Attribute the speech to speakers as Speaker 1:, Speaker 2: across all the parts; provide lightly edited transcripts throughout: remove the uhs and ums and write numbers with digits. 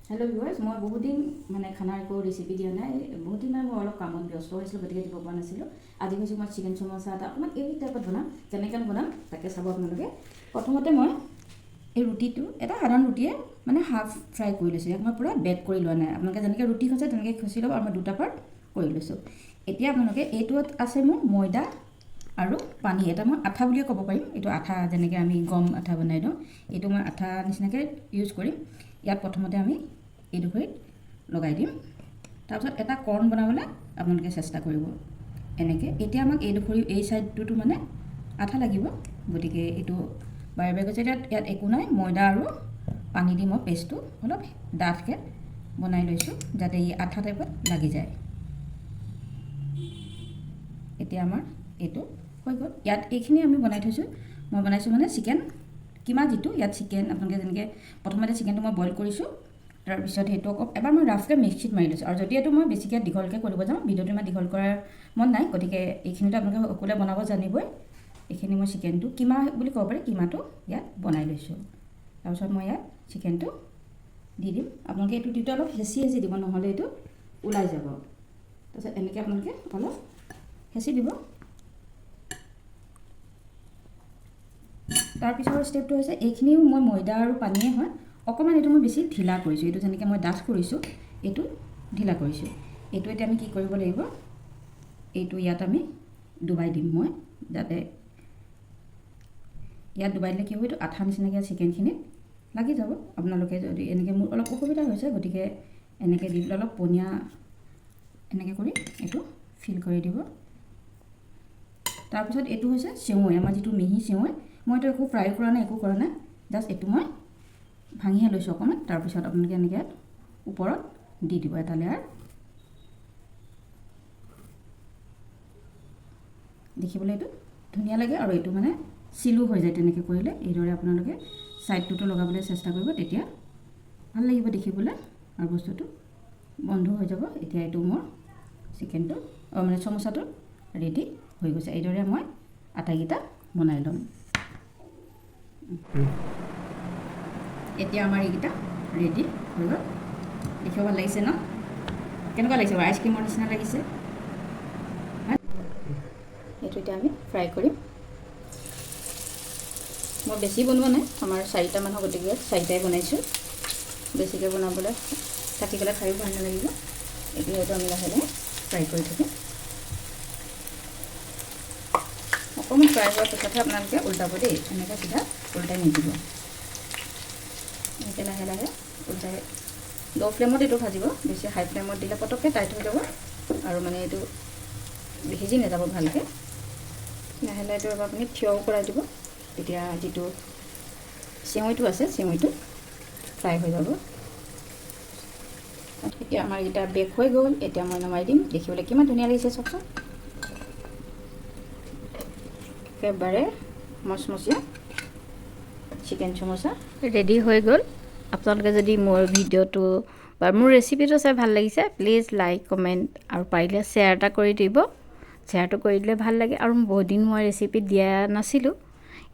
Speaker 1: hello viewers मैं बहुत दिन माने खानार को रेसिपी दिया ना बहुत दिन मैं अलग कामत व्यस्त হৈছিল গতিকে দিব পৰা নাছিলো আজি কৈছো মই চিকেন সমোসা এটা অকমান এই টাইপত বনাম যেনেকৈ বনাম তাকে চাব আপোনালোকে প্ৰথমতে মই এই ৰুটিটো এটা সাধাৰণ ৰুটিয়ে মানে হাফ ফ্ৰাই কৰি লৈছো ইয়াক মই পুৰা বেক কৰি লোৱা নাই আপোনালোকে যেনেকৈ ৰুটি খাইছে তেনেকৈ খচি লব আৰু মই দুটা পাৰ্ট কৰি লৈছো এতিয়া আপোনালোকে এইটোত আছে মোৰ ময়দা আৰু পানী এটা মই আঠা বুলি ক'ব পাৰিম এইটো আঠা যেনেকৈ আমি গম আঠা বনাই দিওঁ এইটো মই আঠা নিচিনাকৈ ইউজ কৰিম ইয়াত প্ৰথমতে আমি এই দুখৰিত লগাই দিম তাৰপিছত এটা কৰ্ন বনাবলৈ আপোনালোকে চেষ্টা কৰিব এনেকৈ এতিয়া আমাক এই দুখৰি এই সাইডটো মানে আঠা লাগিব গতিকে এইটো বাৰে বাৰে গৈছে ইয়াত একো নাই ময়দা আৰু পানী দি মই পেষ্টটো অলপ ডাঠকৈ বনাই লৈছোঁ যাতে এই আঠা টাইপত লাগি যায় এতিয়া আমাৰ এইটো হৈ গ'ল ইয়াত এইখিনি আমি বনাই থৈছোঁ মই বনাইছোঁ মানে চিকেন কিমা যিটো ইয়াত চিকেন আপোনালোকে যেনেকৈ প্ৰথমতে চিকেনটো মই বইল কৰিছোঁ তাৰপিছত সেইটো এবাৰ মই ৰাফকৈ মিক্সিত মাৰি লৈছোঁ আৰু যদি এইটো মই বেছিকৈ দীঘলকৈ কৰিব যাওঁ ভিডিঅ'টো মই দীঘল কৰাৰ মন নাই গতিকে এইখিনিতো আপোনালোকে সকলোৱে বনাব জানিবই এইখিনি মই চিকেনটো কিমা বুলি ক'ব পাৰি কিমাটো ইয়াত বনাই লৈছোঁ তাৰপিছত মই ইয়াত চিকেনটো দি দিম আপোনালোকে এইটো দিওঁতে অলপ হেঁচি হেঁচি দিব নহ'লে এইটো ওলাই যাব তাৰপিছত এনেকৈ আপোনালোকে অলপ হেঁচি দিব তাৰপিছৰ ষ্টেপটো হৈছে এইখিনিও মই ময়দা আৰু পানীয়ে হয় অকণমান এইটো মই বেছি ঢিলা কৰিছোঁ এইটো যেনেকৈ মই ডাঠ কৰিছোঁ এইটো ঢিলা কৰিছোঁ এইটো এতিয়া আমি কি কৰিব লাগিব এইটো ইয়াত আমি ডুবাই দিম মই যাতে ইয়াত ডুবাই দিলে কি হ'ব এইটো আঠা নিচিনাকৈ চিকেনখিনিত লাগি যাব আপোনালোকে যদি এনেকৈ মোৰ অলপ অসুবিধা হৈছে গতিকে এনেকৈ দি দিলে অলপ পনীয়া এনেকৈ কৰি এইটো ফিল কৰি দিব তাৰপিছত এইটো হৈছে চেৱৈ আমাৰ যিটো মিহি চেৱৈ মইতো একো ফ্ৰাই কৰা নাই একো কৰা নাই জাষ্ট এইটো মই ভাঙিহে লৈছোঁ অকণমান তাৰপিছত আপোনালোকে এনেকৈ ওপৰত দি দিব এটা লেয়াৰ দেখিবলৈ এইটো ধুনীয়া লাগে আৰু এইটো মানে চিলো হৈ যায় তেনেকৈ কৰিলে এইদৰে আপোনালোকে ছাইডটোতো লগাবলৈ চেষ্টা কৰিব তেতিয়া ভাল লাগিব দেখিবলৈ আৰু বস্তুটো বন্ধ হৈ যাব এতিয়া এইটো মোৰ চিকেনটো মানে সমোসাটো ৰেডি হৈ গৈছে এইদৰে মই আটাইকেইটা বনাই ল'ম এতিয়া আমাৰ এইকেইটা ৰেডি হৈ গ'ল দেখিব ভাল লাগিছে ন কেনেকুৱা লাগিছে আইচক্ৰীমৰ নিচিনা লাগিছে এইটো এতিয়া আমি ফ্ৰাই কৰিম মই বেছি বনোৱা নাই আমাৰ 4টা মানুহ গতিকে 4টাই বনাইছোঁ বেছিকৈ বনাবলৈ থাকি গ'লে খায়ো ভাল নালাগিব এতিয়া এইটো আমি লাহে লাহে ফ্ৰাই কৰি থাকিম অকণমান ফ্ৰাই হোৱাৰ পিছতহে আপোনালোকে উল্টাব দেই এনেকৈ চিধা উল্টাই নিদিব এনেকৈ লাহে লাহে উল্টাই ল' ফ্লেমত এইটো ভাজিব বেছি হাই ফ্লেমত দিলে পটককৈ টাইট হৈ যাব আৰু মানে এইটো সিজি নাযাব ভালকৈ লাহে লাহে এইটো আপুনি থিয়ও কৰাই দিব তেতিয়া যিটো চেৱৈটো আছে চেৱৈটো ফ্ৰাই হৈ যাব এতিয়া আমাৰ এইকেইটা বেক হৈ গ'ল এতিয়া মই নমাই দিম দেখিবলৈ কিমান ধুনীয়া লাগিছে চাওকচোন একেবাৰে মচমচীয়া চিকেন সমোসা ৰেডি হৈ গ'ল আপোনালোকে যদি মোৰ ভিডিঅ'টো বা মোৰ ৰেচিপিটো চাই ভাল লাগিছে প্লিজ লাইক কমেণ্ট আৰু পাৰিলে শ্বেয়াৰ এটা কৰি দিব শ্বেয়াৰটো কৰি দিলে ভাল লাগে আৰু বহুত দিন মই ৰেচিপি দিয়া নাছিলোঁ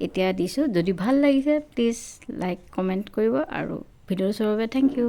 Speaker 1: এতিয়া দিছোঁ যদি ভাল লাগিছে প্লিজ লাইক কমেণ্ট কৰিব আৰু ভিডিঅ'টো চোৱাৰ বাবে থেংক ইউ